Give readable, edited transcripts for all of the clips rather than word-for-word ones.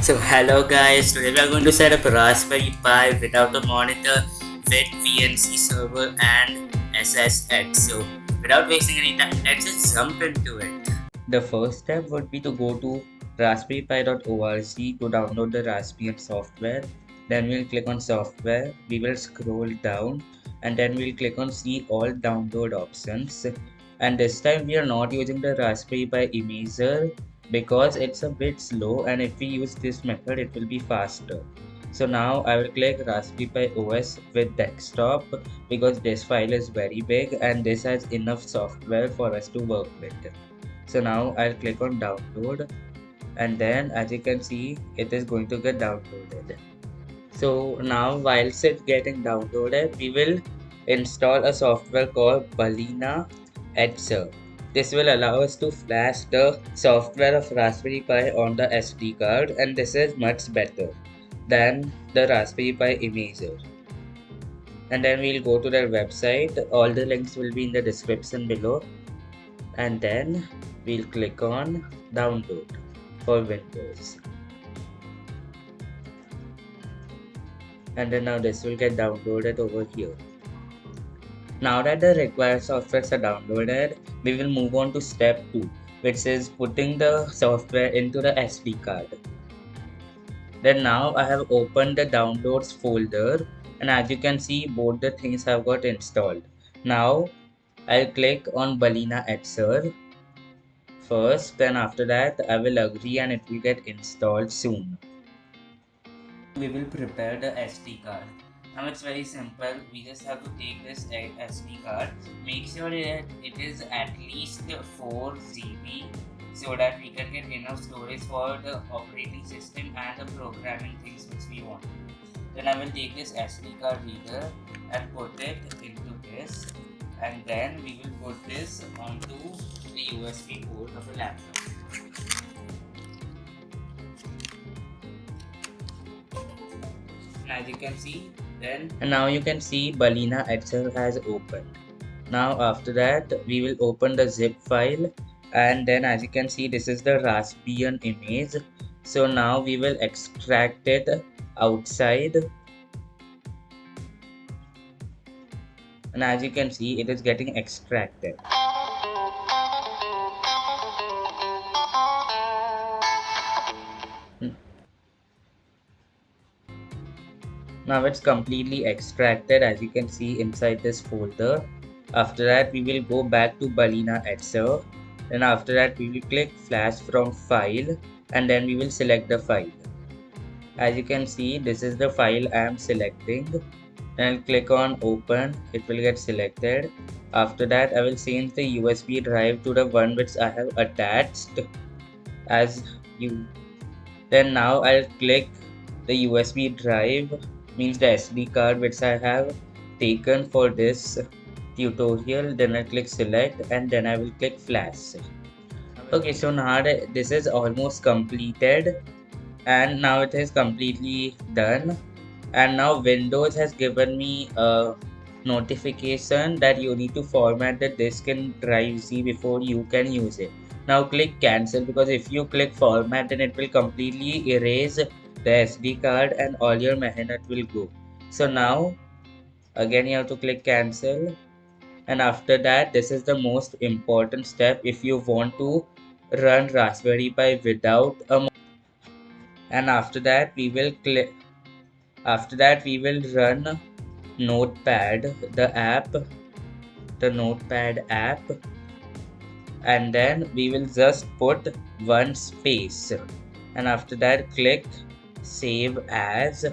So hello guys, today we are going to set up a Raspberry Pi without a monitor with VNC server and SSH. So without wasting any time, let's just jump into it. The first step would be to go to raspberrypi.org to download the Raspbian software. Then we'll click on software, we will scroll down and then we'll click on see all download options. And this time we are not using the Raspberry Pi imager because it's a bit slow, and if we use this method it will be faster. So now I will click Raspberry Pi OS with desktop because this file is very big and this has enough software for us to work with. So now I'll click on download, and then as you can see it is going to get downloaded. So now whilst it's getting downloaded, we will install a software called Balena Etcher. This will allow us to flash the software of Raspberry Pi on the SD card, and this is much better than the Raspberry Pi imager. And then we'll go to their website. All the links will be in the description below. And then we'll click on download for Windows. And then now this will get downloaded over here. Now that the required softwares are downloaded, we will move on to step 2, which is putting the software into the SD card. Then now I have opened the downloads folder, and as you can see both the things have got installed. Now I'll click on Balena Etcher first, then after that I will agree and it will get installed soon. We will prepare the SD card. Now it's very simple. We just have to take this SD card. Make sure that it is at least 4 GB so that we can get enough storage for the operating system and the programming things which we want. Then I will take this SD card reader and put it into this, and then we will put this onto the USB port of the laptop. As you can see, then and now you can see Balena Etcher has opened. Now after that we will open the zip file, and then as you can see this is the Raspbian image. So now we will extract it outside, and as you can see it is getting extracted. Now it's completely extracted, as you can see inside this folder. After that we will go back to Balena Etcher, and after that we will click flash from file, and then we will select the file. As you can see this is the file I am selecting, and I'll click on open. It will get selected. After that I will change the USB drive to the one which I have attached as you. Then now I'll click the USB drive, means the SD card which I have taken for this tutorial. Then I click select, and then I will click flash. Okay, so now this is almost completed, and now it is completely done. And now Windows has given me a notification that you need to format the disk in drive C before you can use it. Now click cancel, because if you click format then it will completely erase the SD card and all your mehnat will go. So now again you have to click cancel, and after that this is the most important step if you want to run Raspberry Pi without a. And after that we will run Notepad, the Notepad app, and then we will just put one space, and after that click save as,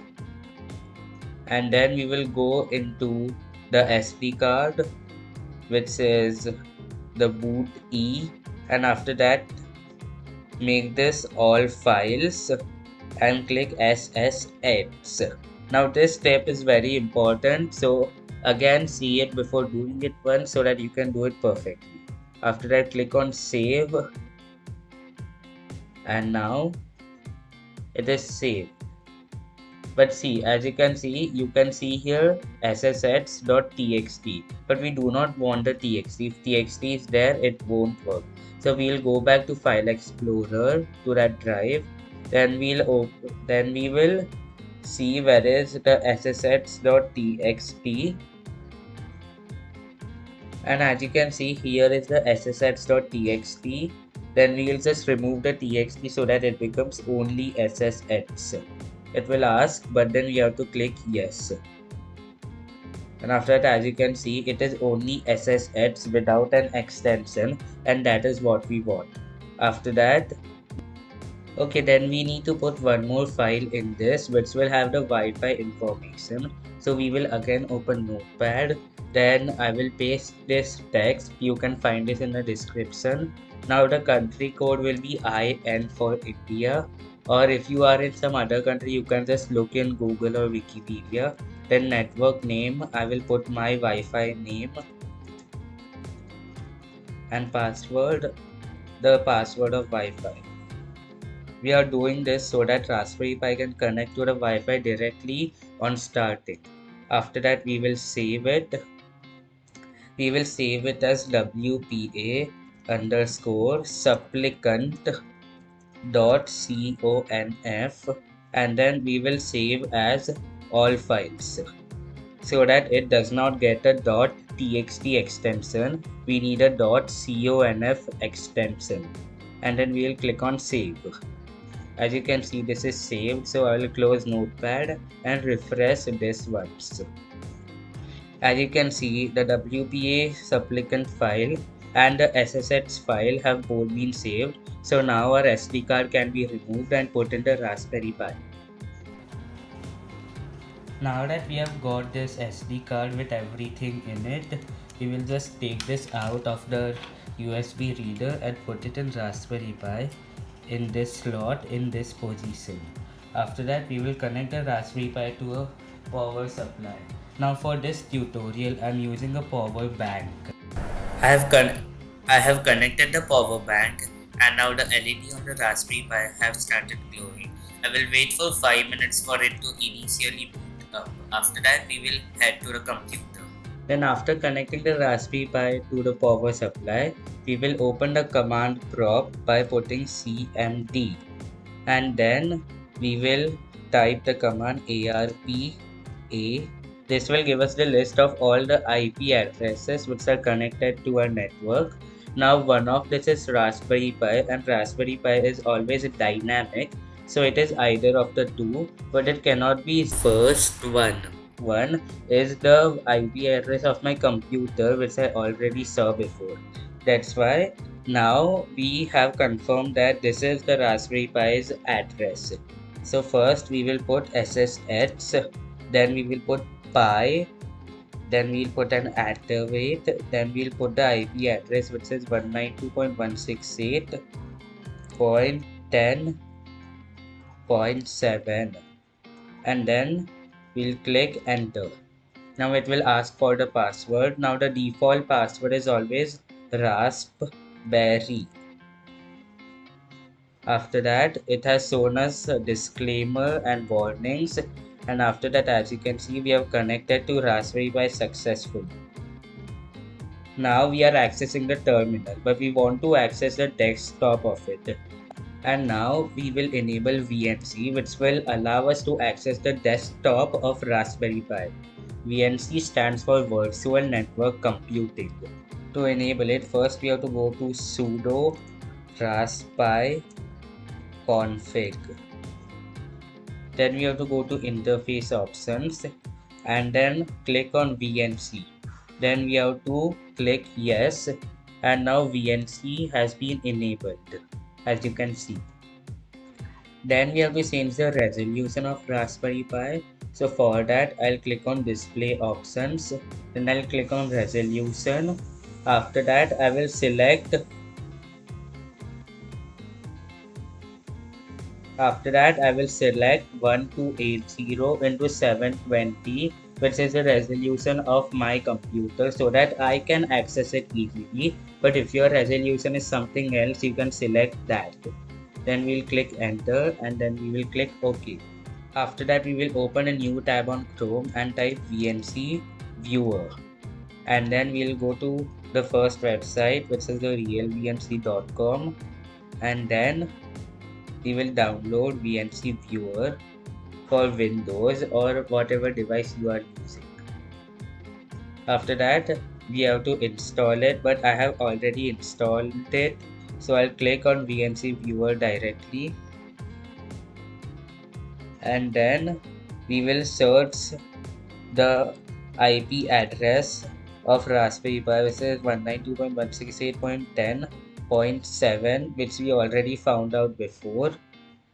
and then we will go into the SD card which is the boot E, and after that make this all files and click SSH. Now this step is very important, so again see it before doing it once so that you can do it perfectly. After that click on save, and now it is saved. But see, as you can see here ssh.txt, but we do not want the txt. If txt is there it won't work. So we'll go back to File Explorer to that drive, then we will see where is the ssh.txt, and as you can see here is the ssh.txt. Then we will just remove the txt so that it becomes only ssh. It will ask, but then we have to click yes, and after that, as you can see, it is only ssh without an extension, and that is what we want. After that, okay, then we need to put one more file in this which will have the Wi-Fi information. So we will again open Notepad. Then I will paste this text. You can find this in the description. Now the country code will be IN for India. Or if you are in some other country, you can just look in Google or Wikipedia. Then network name, I will put my Wi-Fi name, and password, the password of Wi-Fi. We are doing this so that Raspberry Pi can connect to the Wi-Fi directly on starting. After that, we will save it. We will save it as WPA underscore supplicant dot conf, and then we will save as all files so that it does not get a .txt extension. We need a .conf extension, and then we will click on save. As you can see, this is saved, so I will close Notepad and refresh this once. As you can see, the WPA supplicant file and the SSH file have both been saved. So now our SD card can be removed and put in the Raspberry Pi. Now that we have got this SD card with everything in it, we will just take this out of the USB reader and put it in Raspberry Pi in this slot in this position. After that, we will connect the Raspberry Pi to a power supply. Now for this tutorial, I am using a power bank. I have connected the power bank, and now the LED on the Raspberry Pi have started glowing. I will wait for 5 minutes for it to initially boot up. After that, we will head to the computer. Then after connecting the Raspberry Pi to the power supply, we will open the command prompt by putting cmd, and then we will type the command arpa. This will give us the list of all the IP addresses which are connected to our network. Now one of this is Raspberry Pi, and Raspberry Pi is always dynamic, so it is either of the two, but it cannot be first one. One is the IP address of my computer which I already saw before. That's why now we have confirmed that this is the Raspberry Pi's address. So first we will put SSH, then we will put pi, then we'll put an @, then we'll put the IP address which is 192.168.10.7, and then we'll click enter. Now it will ask for the password. Now the default password is always raspberry. After that, it has shown us a disclaimer and warnings, and after that, as you can see, we have connected to Raspberry Pi successfully. Now we are accessing the terminal, but we want to access the desktop of it. And now we will enable VNC, which will allow us to access the desktop of Raspberry Pi. VNC stands for Virtual Network Computing. To enable it, first we have to go to sudo raspi config. Then we have to go to interface options and then click on VNC. Then we have to click yes, and now VNC has been enabled, as you can see. Then we have to change the resolution of Raspberry Pi. So for that, I'll click on display options, then I'll click on resolution. After that, I will select After that, I will select 1280 into 720, which is the resolution of my computer, so that I can access it easily. But if your resolution is something else, you can select that. Then we'll click enter, and then we will click OK. After that, we will open a new tab on Chrome and type VNC viewer. And then we'll go to the first website, which is the realvnc.com, and then we will download VNC Viewer for Windows or whatever device you are using. After that, we have to install it, but I have already installed it. So I'll click on VNC Viewer directly, and then we will search the IP address of Raspberry Pi, which is 192.168.10.7, which we already found out before.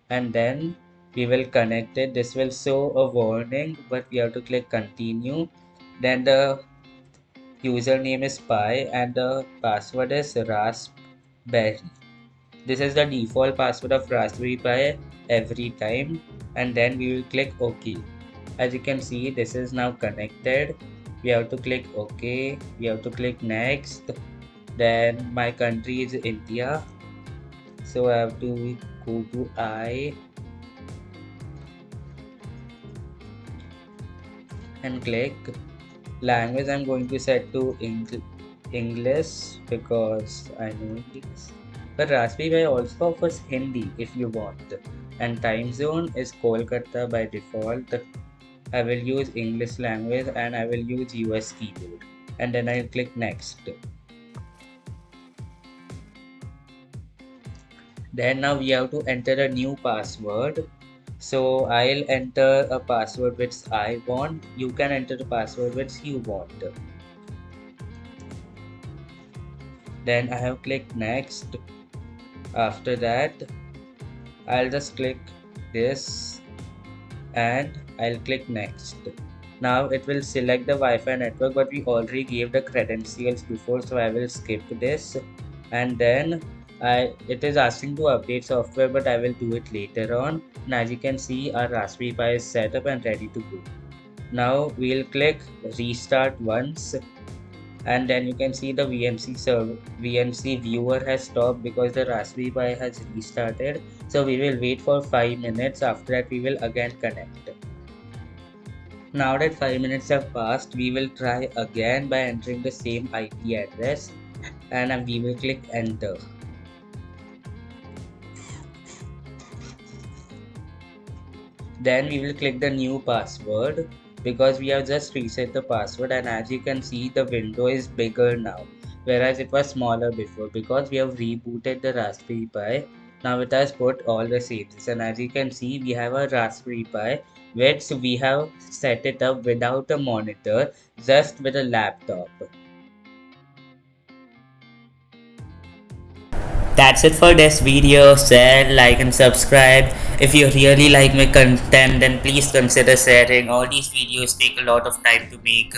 And then we will connect it. This will show a warning, but we have to click continue. Then the username is Pi and the password is Raspberry. This is the default password of Raspberry Pi every time, and then we will click OK. As you can see, this is now connected. We have to click OK. We have to click next. Then my country is India, so I have to go to I and click language. I'm going to set to English because I know English. But Raspberry Pi also offers Hindi if you want. And time zone is Kolkata by default. I will use English language and I will use US keyboard. And then I'll click next. Then now we have to enter a new password. So I'll enter a password which I want. You can enter the password which you want. Then I have clicked next. After that, I'll just click this and I'll click next. Now it will select the Wi-Fi network, but we already gave the credentials before, so I will skip this. And then it is asking to update software, but I will do it later on. And as you can see, our Raspberry Pi is set up and ready to go. Now we'll click restart once, and then you can see the VNC viewer has stopped because the Raspberry Pi has restarted. So we will wait for 5 minutes. After that, we will again connect. Now that 5 minutes have passed, we will try again by entering the same IP address, and we will click enter. Then we will click the new password because we have just reset the password, and as you can see, the window is bigger now, whereas it was smaller before because we have rebooted the Raspberry Pi. Now it has put all the changes, and as you can see, we have a Raspberry Pi which we have set it up without a monitor, just with a laptop. That's it for this video. Share, like, and subscribe. If you really like my content, then please consider sharing. All these videos take a lot of time to make.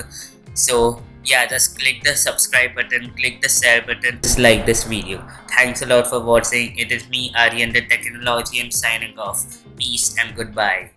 So, yeah, just click the subscribe button, click the share button, just like this video. Thanks a lot for watching. It is me, Aryan, the Technology. I'm signing off. Peace and goodbye.